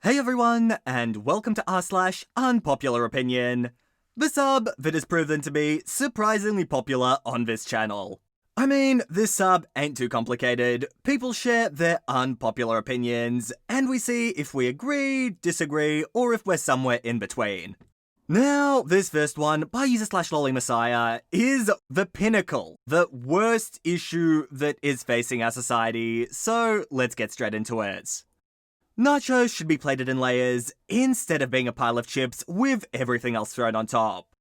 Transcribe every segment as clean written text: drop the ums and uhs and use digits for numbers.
Hey everyone, and welcome to r/Unpopular Opinion, the sub that has proven to be surprisingly popular on this channel. I mean, this sub ain't too complicated. People share their unpopular opinions, and we see if we agree, disagree, or if we're somewhere in between. Now, this first one, by user/LollyMessiah, is the pinnacle, the worst issue that is facing our society, so let's get straight into it. Nachos should be plated in layers, instead of being a pile of chips with everything else thrown on top.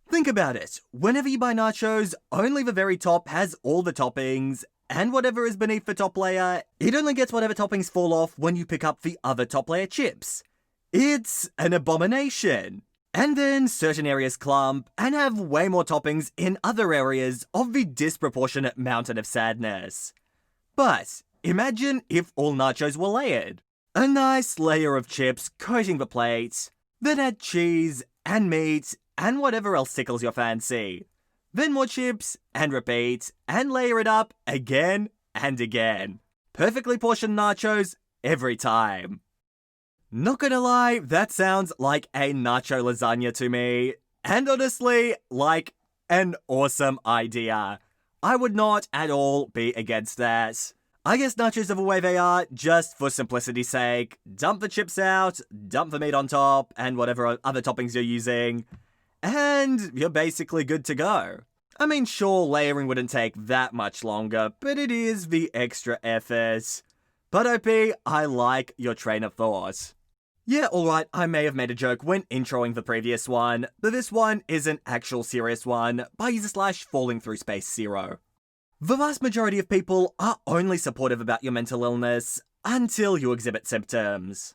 Think about it, whenever you buy nachos, only the very top has all the toppings, and whatever is beneath the top layer, it only gets whatever toppings fall off when you pick up the other top layer chips. It's an abomination. And then certain areas clump and have way more toppings in other areas of the disproportionate mountain of sadness. But imagine if all nachos were layered. A nice layer of chips coating the plate, then add cheese and meat and whatever else tickles your fancy. Then more chips and repeat and layer it up again and again. Perfectly portioned nachos every time. Not gonna lie, that sounds like a nacho lasagna to me, and honestly, like an awesome idea. I would not at all be against that. I guess nachos are the way they are, just for simplicity's sake. Dump the chips out, dump the meat on top, and whatever other toppings you're using, and you're basically good to go. I mean, sure, layering wouldn't take that much longer, but it is the extra effort. But OP, I like your train of thought. Yeah, alright, I may have made a joke when introing the previous one, but this one is an actual serious one, by user/FallingThroughSpace0. The vast majority of people are only supportive about your mental illness until you exhibit symptoms.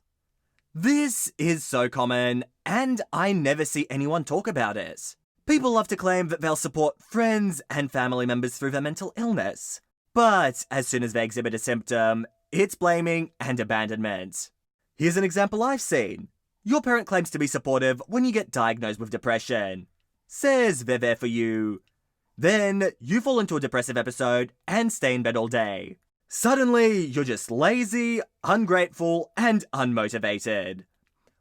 This is so common, and I never see anyone talk about it. People love to claim that they'll support friends and family members through their mental illness. But as soon as they exhibit a symptom, it's blaming and abandonment. Here's an example I've seen. Your parent claims to be supportive when you get diagnosed with depression. Says they're there for you. Then, you fall into a depressive episode and stay in bed all day. Suddenly, you're just lazy, ungrateful, and unmotivated.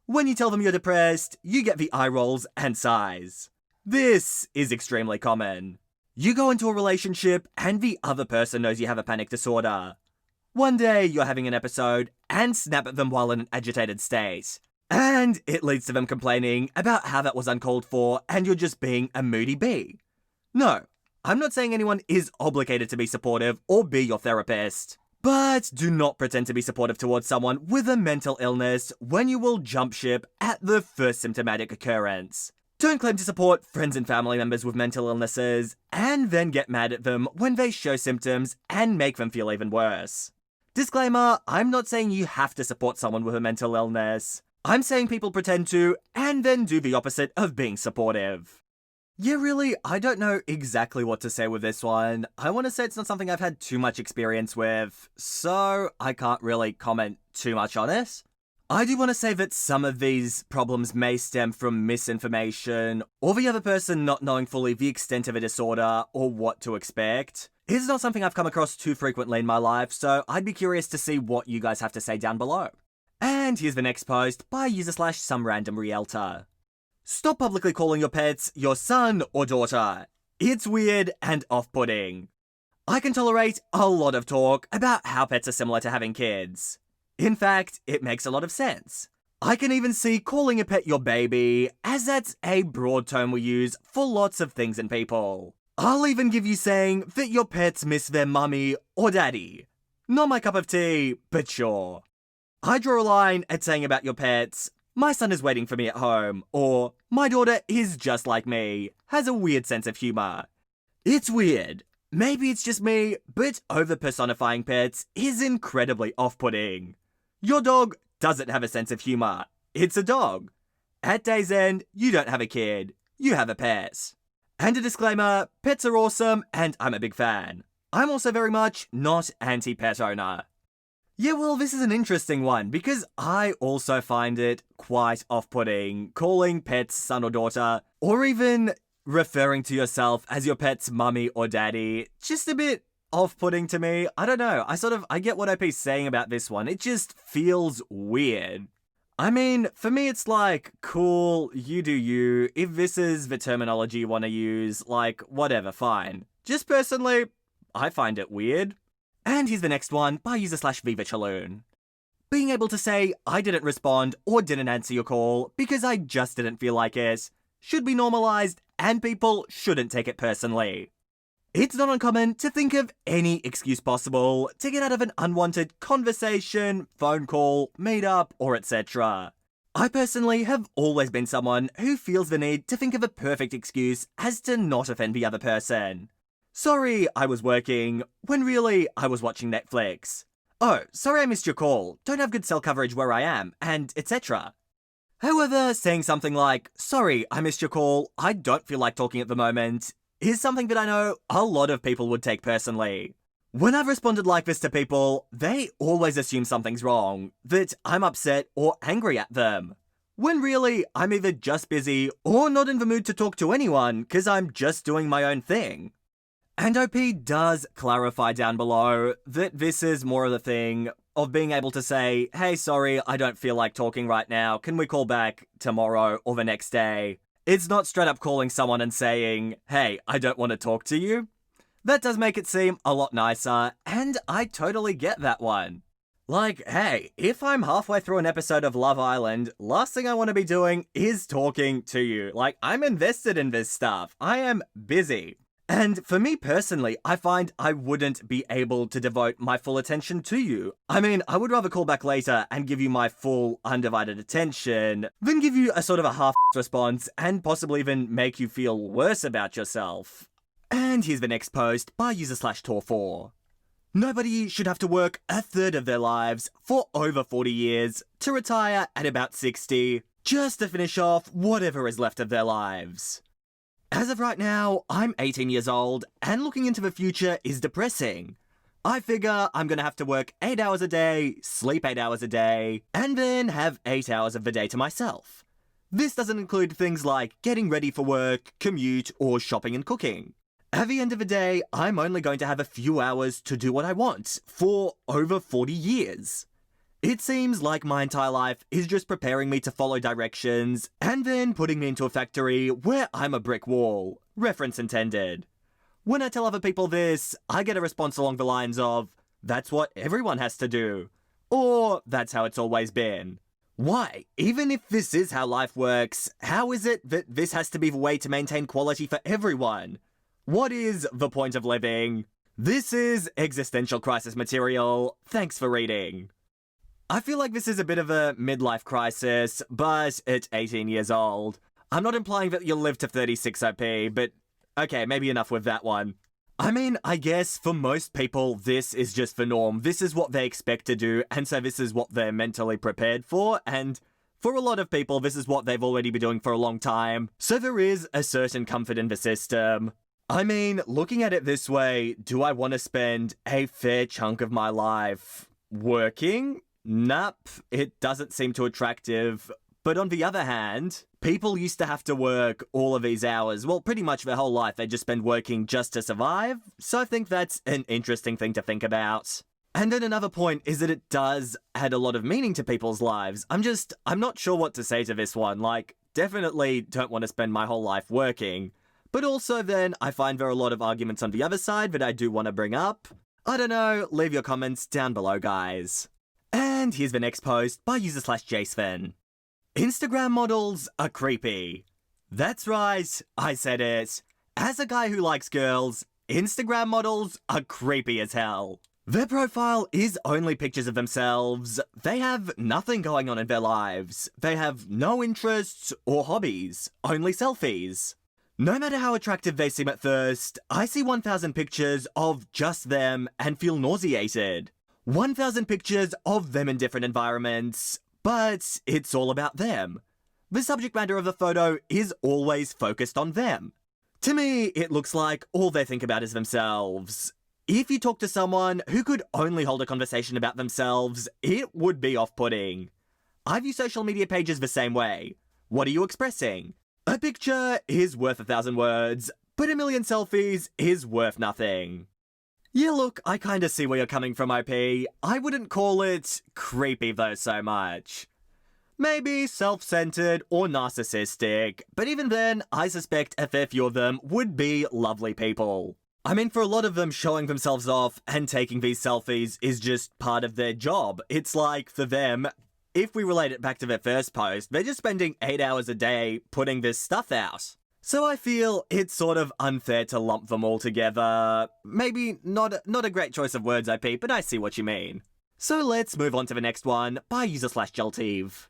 When you tell them you're depressed, you get the eye rolls and sighs. This is extremely common. You go into a relationship and the other person knows you have a panic disorder. One day, you're having an episode and snap at them while in an agitated state. And it leads to them complaining about how that was uncalled for and you're just being a moody bee. No, I'm not saying anyone is obligated to be supportive or be your therapist. But do not pretend to be supportive towards someone with a mental illness when you will jump ship at the first symptomatic occurrence. Don't claim to support friends and family members with mental illnesses and then get mad at them when they show symptoms and make them feel even worse. Disclaimer, I'm not saying you have to support someone with a mental illness. I'm saying people pretend to and then do the opposite of being supportive. Yeah, really, I don't know exactly what to say with this one. I want to say it's not something I've had too much experience with, so I can't really comment too much on it. I do want to say that some of these problems may stem from misinformation, or the other person not knowing fully the extent of a disorder or what to expect. It's not something I've come across too frequently in my life, so I'd be curious to see what you guys have to say down below. And here's the next post by user/SomeRandomRealtor. Stop publicly calling your pets your son or daughter. It's weird and off-putting. I can tolerate a lot of talk about how pets are similar to having kids. In fact, it makes a lot of sense. I can even see calling a pet your baby, as that's a broad term we use for lots of things and people. I'll even give you saying that your pets miss their mummy or daddy. Not my cup of tea, but sure. I draw a line at saying about your pets, my son is waiting for me at home, or my daughter is just like me, has a weird sense of humor. It's weird. Maybe it's just me, but over-personifying pets is incredibly off-putting. Your dog doesn't have a sense of humor. It's a dog. At day's end, you don't have a kid. You have a pet. And a disclaimer, pets are awesome and I'm a big fan. I'm also very much not anti-pet owner. Yeah, well, this is an interesting one, because I also find it quite off-putting, calling pets son or daughter, or even referring to yourself as your pet's mummy or daddy. Just a bit off-putting to me. I don't know, I get what OP's saying about this one, it just feels weird. I mean, for me it's like, cool, you do you. If this is the terminology you want to use, like, whatever, fine. Just personally, I find it weird. And here's the next one by user/VivaChaloon. Being able to say, I didn't respond or didn't answer your call because I just didn't feel like it, should be normalized and people shouldn't take it personally. It's not uncommon to think of any excuse possible to get out of an unwanted conversation, phone call, meetup, or etc. I personally have always been someone who feels the need to think of a perfect excuse as to not offend the other person. Sorry, I was working, when really I was watching Netflix. Oh, sorry I missed your call, don't have good cell coverage where I am, and etc. However, saying something like, sorry, I missed your call, I don't feel like talking at the moment, is something that I know a lot of people would take personally. When I've responded like this to people, they always assume something's wrong, that I'm upset or angry at them. When really, I'm either just busy or not in the mood to talk to anyone because I'm just doing my own thing. And OP does clarify down below that this is more of the thing of being able to say, hey, sorry, I don't feel like talking right now, can we call back tomorrow or the next day? It's not straight up calling someone and saying, hey, I don't want to talk to you. That does make it seem a lot nicer, and I totally get that one. Like, hey, if I'm halfway through an episode of Love Island, last thing I want to be doing is talking to you. Like, I'm invested in this stuff. I am busy. And for me personally, I find I wouldn't be able to devote my full attention to you. I mean, I would rather call back later and give you my full, undivided attention than give you a sort of a half response and possibly even make you feel worse about yourself. And here's the next post by user/Tor4. Nobody should have to work a third of their lives for over 40 years to retire at about 60, just to finish off whatever is left of their lives. As of right now, I'm 18 years old, and looking into the future is depressing. I figure I'm gonna have to work 8 hours a day, sleep 8 hours a day, and then have 8 hours of the day to myself. This doesn't include things like getting ready for work, commute, or shopping and cooking. At the end of the day, I'm only going to have a few hours to do what I want for over 40 years. It seems like my entire life is just preparing me to follow directions and then putting me into a factory where I'm a brick wall. Reference intended. When I tell other people this, I get a response along the lines of, that's what everyone has to do. Or, that's how it's always been. Why? Even if this is how life works, how is it that this has to be the way to maintain quality for everyone? What is the point of living? This is existential crisis material. Thanks for reading. I feel like this is a bit of a midlife crisis, but at 18 years old. I'm not implying that you'll live to 36 OP, but okay, maybe enough with that one. I mean, I guess for most people, this is just the norm. This is what they expect to do, and so this is what they're mentally prepared for, and for a lot of people, this is what they've already been doing for a long time. So there is a certain comfort in the system. I mean, looking at it this way, do I want to spend a fair chunk of my life working? Nope, it doesn't seem too attractive. But on the other hand, people used to have to work all of these hours. Well, pretty much their whole life they just spend working just to survive. So I think that's an interesting thing to think about. And then another point is that it does add a lot of meaning to people's lives. I'm not sure what to say to this one. Like, definitely don't want to spend my whole life working. But also then, I find there are a lot of arguments on the other side that I do want to bring up. I don't know, leave your comments down below, guys. And here's the next post by user/Jasven. Instagram models are creepy. That's right, I said it. As a guy who likes girls, Instagram models are creepy as hell. Their profile is only pictures of themselves. They have nothing going on in their lives. They have no interests or hobbies, only selfies. No matter how attractive they seem at first, I see 1,000 pictures of just them and feel nauseated. 1,000 pictures of them in different environments, but it's all about them. The subject matter of the photo is always focused on them. To me, it looks like all they think about is themselves. If you talk to someone who could only hold a conversation about themselves, it would be off-putting. I view social media pages the same way. What are you expressing? A picture is worth 1,000 words, but a million selfies is worth nothing. Yeah, look, I kinda see where you're coming from, OP. I wouldn't call it creepy though so much. maybe self-centered or narcissistic, but even then, I suspect a fair few of them would be lovely people. I mean, for a lot of them, showing themselves off and taking these selfies is just part of their job. It's like, for them, if we relate it back to their first post, they're just spending 8 hours a day putting this stuff out. So I feel it's sort of unfair to lump them all together. Maybe not a great choice of words, IP, but I see what you mean. So let's move on to the next one by user/Geltive.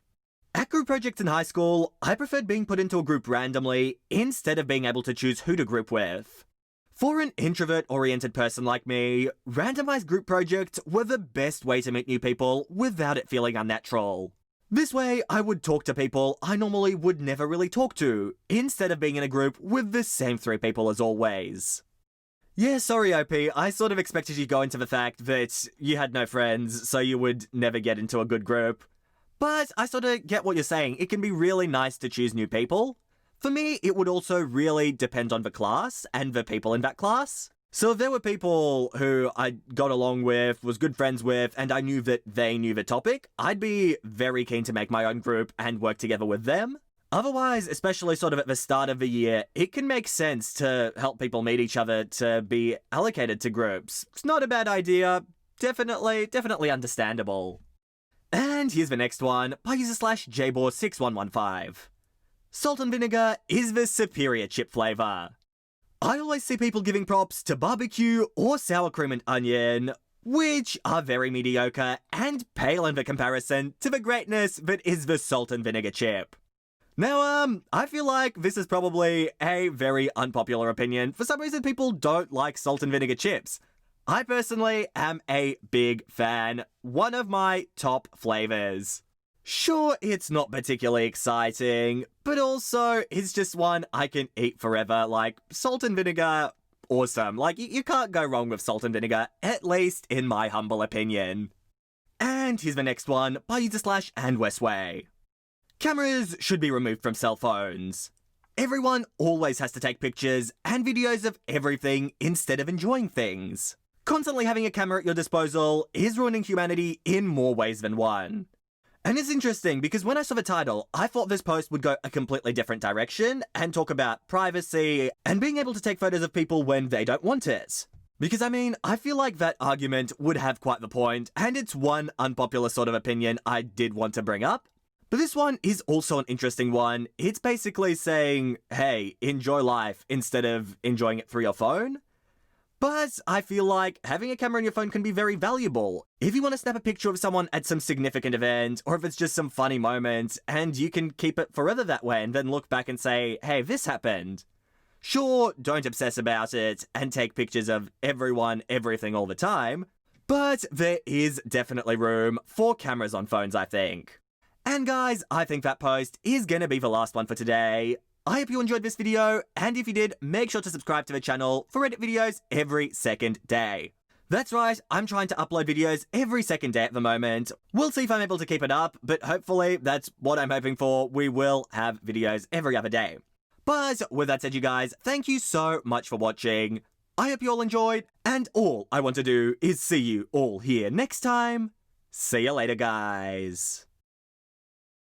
At group projects in high school, I preferred being put into a group randomly instead of being able to choose who to group with. For an introvert-oriented person like me, randomized group projects were the best way to meet new people without it feeling unnatural. This way, I would talk to people I normally would never really talk to, instead of being in a group with the same 3 people as always. Yeah, sorry OP, I sort of expected you to go into the fact that you had no friends, so you would never get into a good group. But I sort of get what you're saying. It can be really nice to choose new people. For me, it would also really depend on the class and the people in that class. So if there were people who I got along with, was good friends with, and I knew that they knew the topic, I'd be very keen to make my own group and work together with them. Otherwise, especially sort of at the start of the year, it can make sense to help people meet each other to be allocated to groups. It's not a bad idea. Definitely understandable. And here's the next one by user/jbor6115. Salt and vinegar is the superior chip flavor. I always see people giving props to barbecue or sour cream and onion, which are very mediocre and pale in the comparison to the greatness that is the salt and vinegar chip. Now, I feel like this is probably a very unpopular opinion. For some reason, people don't like salt and vinegar chips. I personally am a big fan. One of my top flavors. Sure, it's not particularly exciting, but also it's just one I can eat forever. Like, salt and vinegar, awesome. Like, you can't go wrong with salt and vinegar, at least in my humble opinion. And here's the next one by user/andwestway. Cameras should be removed from cell phones. Everyone always has to take pictures and videos of everything instead of enjoying things. Constantly having a camera at your disposal is ruining humanity in more ways than one. And it's interesting because when I saw the title, I thought this post would go a completely different direction and talk about privacy and being able to take photos of people when they don't want it. Because I mean, I feel like that argument would have quite the point, and it's one unpopular sort of opinion I did want to bring up. But this one is also an interesting one. It's basically saying, hey, enjoy life instead of enjoying it through your phone. But I feel like having a camera on your phone can be very valuable. If you want to snap a picture of someone at some significant event, or if it's just some funny moment, and you can keep it forever that way and then look back and say, hey, this happened. Sure, don't obsess about it and take pictures of everyone, everything all the time, but there is definitely room for cameras on phones, I think. And guys, I think that post is gonna be the last one for today. I hope you enjoyed this video, and if you did, make sure to subscribe to the channel for Reddit videos every second day. That's right, I'm trying to upload videos every second day at the moment. We'll see if I'm able to keep it up, but hopefully that's what I'm hoping for. We will have videos every other day. But with that said, you guys, thank you so much for watching. I hope you all enjoyed, and all I want to do is see you all here next time. See you later, guys.